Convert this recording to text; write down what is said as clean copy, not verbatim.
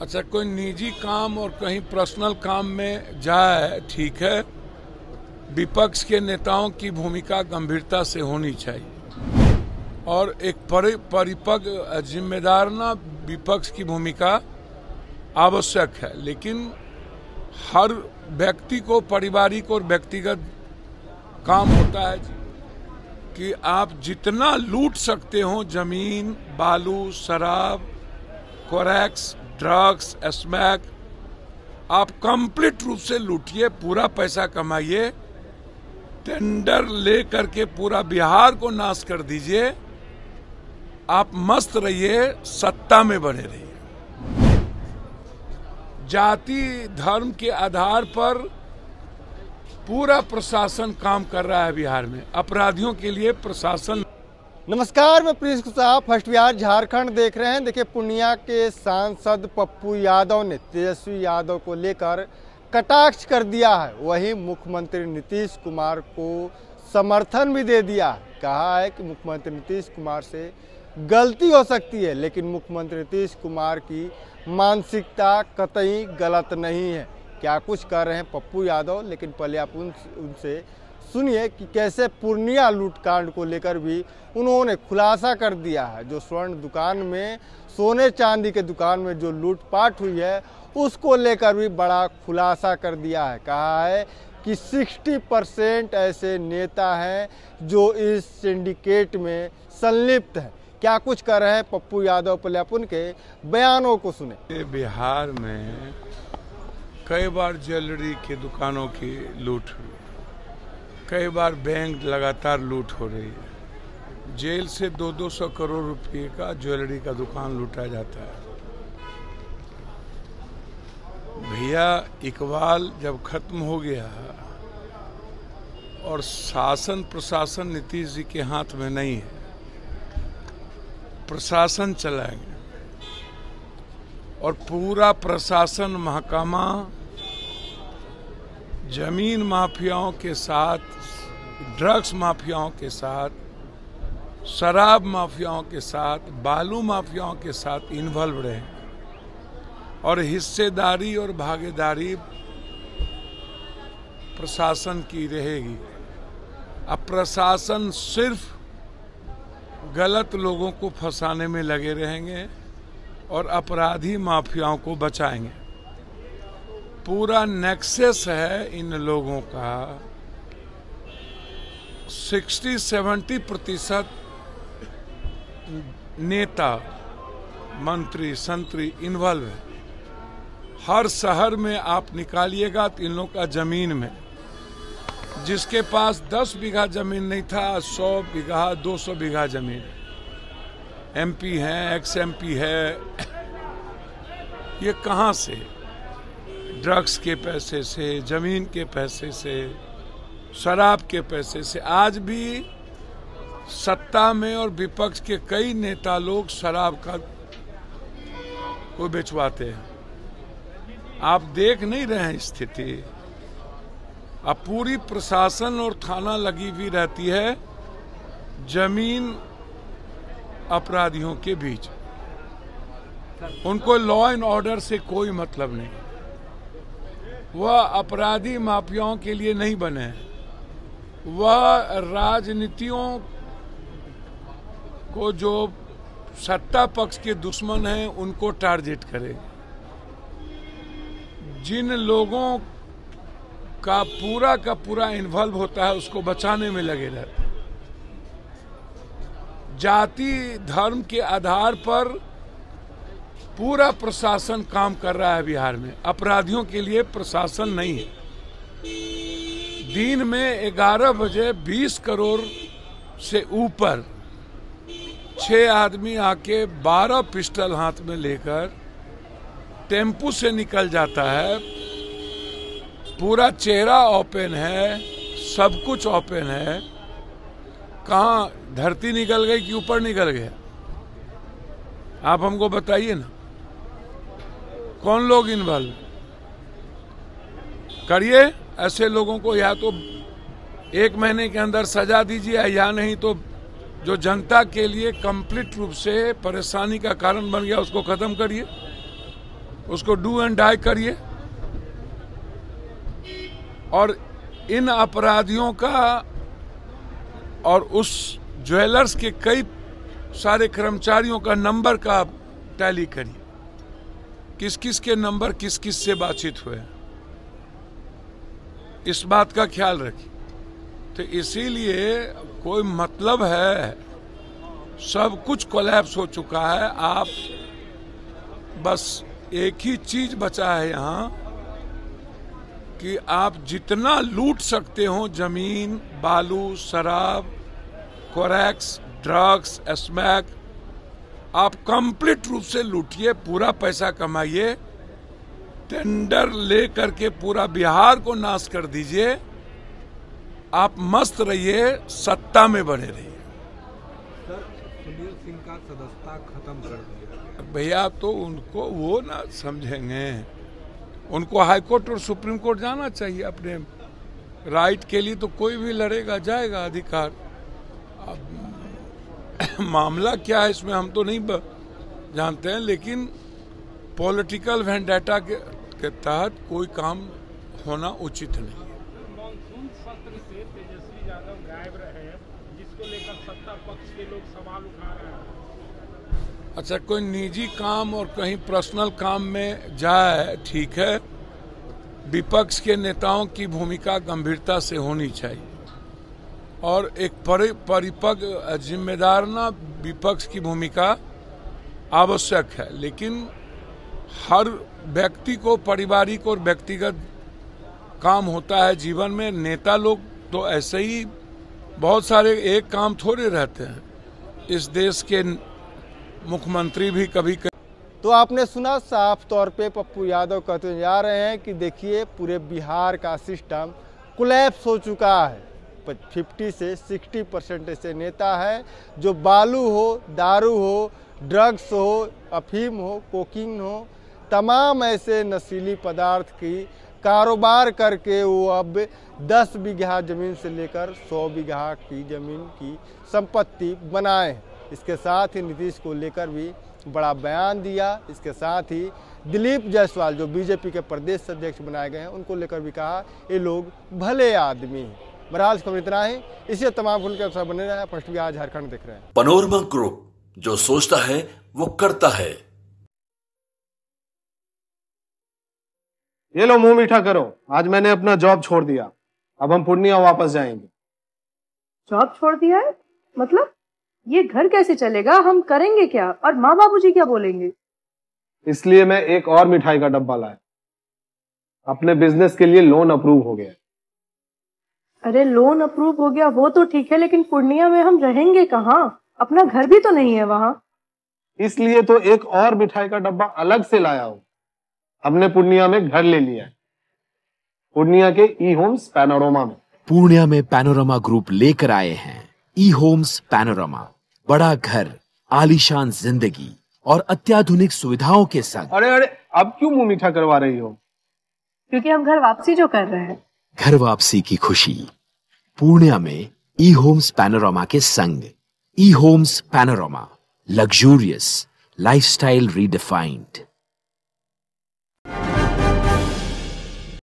अच्छा, कोई निजी काम और कहीं पर्सनल काम में जाए, ठीक है। विपक्ष के नेताओं की भूमिका गंभीरता से होनी चाहिए और एक परिपक्व जिम्मेदार ना विपक्ष की भूमिका आवश्यक है, लेकिन हर व्यक्ति को पारिवारिक और व्यक्तिगत काम होता है कि आप जितना लूट सकते हो, जमीन, बालू, शराब, कोरैक्स, ड्रग्स, स्मैक, आप कंप्लीट रूप से लूटिए, पूरा पैसा कमाइए, टेंडर ले करके पूरा बिहार को नाश कर दीजिए, आप मस्त रहिए, सत्ता में बने रहिए। जाति धर्म के आधार पर पूरा प्रशासन काम कर रहा है बिहार में। अपराधियों के लिए प्रशासन। नमस्कार, मैं प्रिंस साहब फर्स्ट बिहार झारखंड देख रहे हैं। देखिए, पूर्णिया के सांसद पप्पू यादव ने तेजस्वी यादव को लेकर कटाक्ष कर दिया है। वहीं मुख्यमंत्री नीतीश कुमार को समर्थन भी दे दिया है। कहा है कि मुख्यमंत्री नीतीश कुमार से गलती हो सकती है, लेकिन मुख्यमंत्री नीतीश कुमार की मानसिकता कतई गलत नहीं है। क्या कुछ कर रहे हैं पप्पू यादव, लेकिन पहले आप उनसे सुनिए कि कैसे पूर्णिया लूटकांड को लेकर भी उन्होंने खुलासा कर दिया है। जो स्वर्ण दुकान में, सोने चांदी के दुकान में जो लूटपाट हुई है, उसको लेकर भी बड़ा खुलासा कर दिया है। कहा है कि 60% ऐसे नेता हैं जो इस सिंडिकेट में संलिप्त हैं। क्या कुछ कर रहे हैं पप्पू यादव, पहले आप उनके बयानों को सुने। बिहार में कई बार ज्वेलरी की दुकानों की लूट हुई, कई बार बैंक लगातार लूट हो रही है। जेल से 200 करोड़ रुपए का ज्वेलरी का दुकान लूटा जाता है। भैया, इकबाल जब खत्म हो गया और शासन प्रशासन नीतीश जी के हाथ में नहीं है, प्रशासन चलाएंगे और पूरा प्रशासन महकमा जमीन माफियाओं के साथ, ड्रग्स माफियाओं के साथ, शराब माफियाओं के साथ, बालू माफियाओं के साथ इन्वॉल्व रहे और हिस्सेदारी और भागीदारी प्रशासन की रहेगी। अब प्रशासन सिर्फ गलत लोगों को फंसाने में लगे रहेंगे और अपराधी माफियाओं को बचाएंगे। पूरा नेक्सस है इन लोगों का। 60-70% नेता, मंत्री, संतरी इन्वॉल्व है। हर शहर में आप निकालिएगा तो इन लोगों का जमीन में, जिसके पास 10 बीघा जमीन नहीं था, 100 बीघा 200 बीघा जमीन। MP है, एक्स MP है। ये कहाँ से? ड्रग्स के पैसे से, जमीन के पैसे से, शराब के पैसे से। आज भी सत्ता में और विपक्ष के कई नेता लोग शराब का को बेचवाते हैं। आप देख नहीं रहे हैं स्थिति। अब पूरी प्रशासन और थाना लगी हुई रहती है जमीन अपराधियों के बीच। उनको लॉ एंड ऑर्डर से कोई मतलब नहीं। वह अपराधी माफियाओं के लिए नहीं बने हैं। वह राजनीतियों को, जो सत्ता पक्ष के दुश्मन हैं, उनको टारगेट करे। जिन लोगों का पूरा इन्वॉल्व होता है, उसको बचाने में लगे रहते हैं। जाति धर्म के आधार पर पूरा प्रशासन काम कर रहा है बिहार में। अपराधियों के लिए प्रशासन नहीं है। दिन में 11 बजे 20 करोड़ से ऊपर 6 आदमी आके 12 पिस्टल हाथ में लेकर टेम्पू से निकल जाता है। पूरा चेहरा ओपन है, सब कुछ ओपन है। कहाँ धरती निकल गई कि ऊपर निकल गया? आप हमको बताइए ना, कौन लोग इन्वॉल्व करिए। ऐसे लोगों को या तो 1 महीने के अंदर सजा दीजिए, या नहीं तो जो जनता के लिए कंप्लीट रूप से परेशानी का कारण बन गया, उसको खत्म करिए। उसको डू एंड डाई करिए। और इन अपराधियों का और उस ज्वेलर्स के कई सारे कर्मचारियों का नंबर का टैली करिए, किस किस के नंबर किस किस से बातचीत हुए, इस बात का ख्याल रखिए। तो इसीलिए कोई मतलब है, सब कुछ कोलैप्स हो चुका है। आप बस एक ही चीज बचा है यहाँ कि आप जितना लूट सकते हो, जमीन, बालू, शराब, कोरैक्स, ड्रग्स, स्मैक, आप कंप्लीट रूप से लूटिए, पूरा पैसा कमाइए, टेंडर ले करके पूरा बिहार को नाश कर दीजिए। आप मस्त रहिए, सत्ता में बने रहिए। सर, सुनील सिंह का सदस्यता खत्म कर दिया भैया, तो उनको वो ना समझेंगे, उनको हाई कोर्ट और सुप्रीम कोर्ट जाना चाहिए अपने राइट के लिए। तो कोई भी लड़ेगा, जाएगा अधिकार। अब मामला क्या है इसमें हम तो नहीं जानते हैं, लेकिन पॉलिटिकल वेंडेटा के तहत कोई काम होना उचित नहीं। मॉनसून सत्र से तेजस्वी यादव गायब रहे, जिसको लेकर सत्ता पक्ष के लोग सवाल उठा रहे हैं। अच्छा, कोई निजी काम और कहीं पर्सनल काम में जाए, ठीक है। विपक्ष के नेताओं की भूमिका गंभीरता से होनी चाहिए और एक परिपक्व जिम्मेदाराना विपक्ष की भूमिका आवश्यक है। लेकिन हर व्यक्ति को पारिवारिक और व्यक्तिगत काम होता है जीवन में। नेता लोग तो ऐसे ही बहुत सारे एक काम थोड़े रहते हैं। इस देश के मुख्यमंत्री भी कभी तो आपने सुना, साफ तौर पे पप्पू यादव कहते जा रहे हैं कि देखिए पूरे बिहार का सिस्टम कोलैप्स हो चुका है। 50 से 60% ऐसे नेता है जो बालू हो, दारू हो, ड्रग्स हो, अफीम हो, कोकीन हो, तमाम ऐसे नशीली पदार्थ की कारोबार करके वो अब 10 बीघा जमीन से लेकर 100 बीघा की जमीन की संपत्ति बनाए। इसके साथ ही नीतीश को लेकर भी बड़ा बयान दिया। इसके साथ ही दिलीप जायसवाल जो बीजेपी के प्रदेश अध्यक्ष बनाए गए हैं, उनको लेकर भी कहा ये लोग भले आदमी हैं। बहरहाल खबर इतना ही। इसी तमाम खुल के अवसर बने रहे। फर्स्ट बिहार झारखंड देख रहे हैं। पैनोरमा ग्रुप, जो सोचता है वो करता है। ये लो, मुंह मीठा करो। आज मैंने अपना जॉब छोड़ दिया, अब हम पूर्णिया वापस जाएंगे। जॉब छोड़ दिया है? मतलब ये घर कैसे चलेगा? हम करेंगे क्या? और माँ बाबूजी क्या बोलेंगे? इसलिए मैं एक और मिठाई का डब्बा लाया। अपने बिजनेस के लिए लोन अप्रूव हो गया। अरे लोन अप्रूव हो गया वो तो ठीक है, लेकिन पूर्णिया में हम रहेंगे कहाँ? अपना घर भी तो नहीं है वहाँ। इसलिए तो एक और मिठाई का डब्बा अलग से लाया हूँ। हमने पूर्णिया में घर ले लिया है, पूर्णिया के ई होम्स पैनोरमा में। पूर्णिया में पैनोरमा ग्रुप लेकर आए हैं ई होम्स पैनोरमा। बड़ा घर, आलीशान जिंदगी और अत्याधुनिक सुविधाओं के संग। अरे अब क्यों मुंह मीठा करवा रही हो? क्योंकि हम घर वापसी जो कर रहे हैं। घर वापसी की खुशी पूर्णिया में ई होम्स पैनोरमा के संग। ई Homes Panorama, luxurious lifestyle redefined.